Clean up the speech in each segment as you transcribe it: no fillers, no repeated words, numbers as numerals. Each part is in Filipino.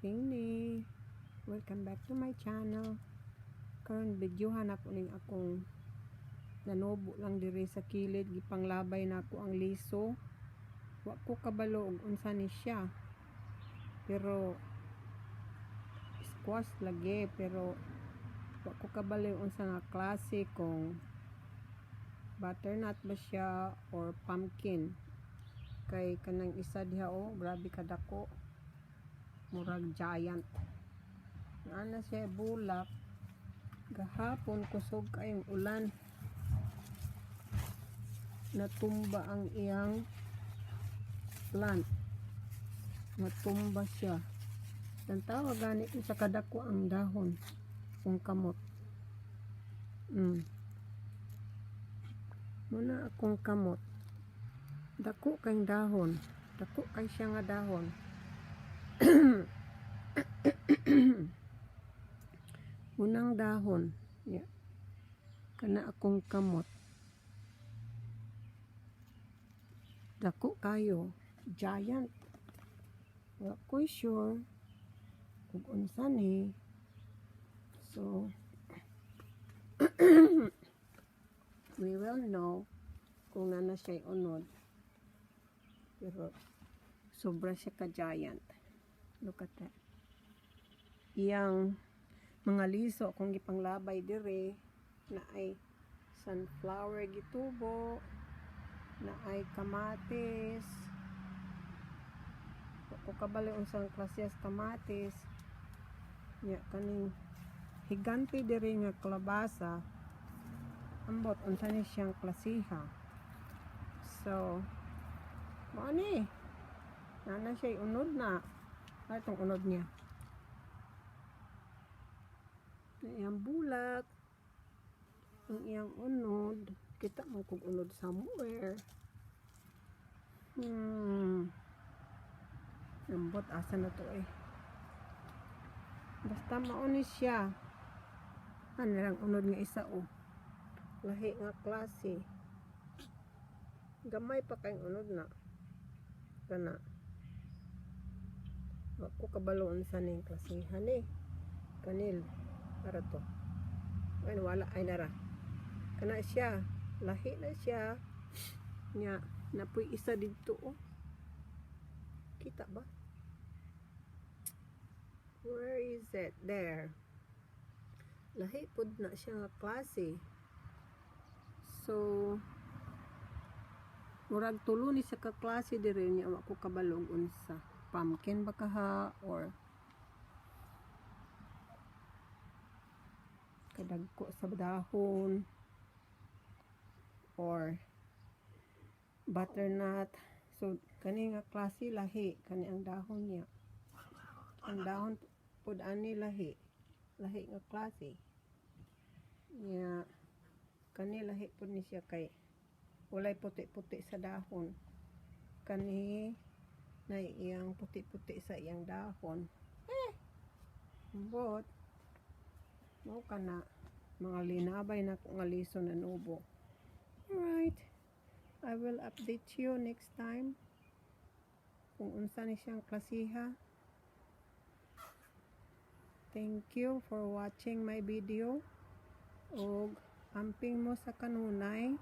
morning ni. Welcome back to my channel. Karon videohan ako ning akong nanubo lang diri sa kilid, gipanglabay na ako ang liso. Wa ko kabalo og unsa ni siya. Pero squash lagi, pero wa ko kabalo unsa nga klase, kung butternut ba siya or pumpkin. Kay kanang isa diha grabe kadako, murag giant. Ana siya bulak. Gahapon kusog kayong ulan, natumba ang iyang plant, natumba siya. Ang tawag gani sa kadako ang dahon kung kamot. Muna akong kamot, dako kayong dahon, dako kay siya nga dahon. Unang dahon, yeah. Kana akong kamot, dako kayo, giant. Wa ko sure kung unsa ni. So we will know kung nana siya unod. Pero sobra siya ka giant. Look at that. Iyang mga liso kung gipanglabay dire, na ay sunflower gitubo, na ay kamatis. Kung kabali unsang klase sa kamatis, nya kaning higante dire nga kalabasa, ambot unsa ni siyang KLASEHA. So mo ni nana siya unod na. Atong unod niya na iyang bulak, ang iyang unod. Kita mo kung unod somewhere. Ambot asa na to basta mauni siya. Ano lang unod nga isa lahi nga klase, gamay pa kayong unod na kana. Ako kabaloon sa ning KLASEHA ni kanil para to. Ay wala ay nara. Kana siya, lahi na siya. Nya napoy isa didto Kita ba? Where is it? There. Lahi pud na siya nga klase. So murag tulo ni sa kaklase dire niya. Wa ko kabalog unsa. Pumpkin ba kaha or kadagko sa dahon or butternut. So kani nga klase lahi, kani ang dahon niya. Ang dahon pud ani lahi nga klase niya. Kani lahi pud ni siya kay walay puti-puti sa dahon. Kani na iyang puti-puti sa iyang dahon. But mo kana mga linabay na kung aliso na nubo. Alright, I will update you next time kung unsa ni siyang KLASEHA. Thank you for watching my video. Og amping mo sa kanunay,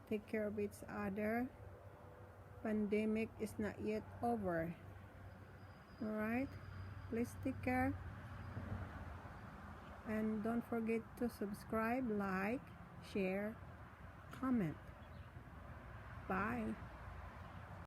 take care of each other. Pandemic is not yet over. Alright, please take care. And don't forget to subscribe, like, share, comment. Bye.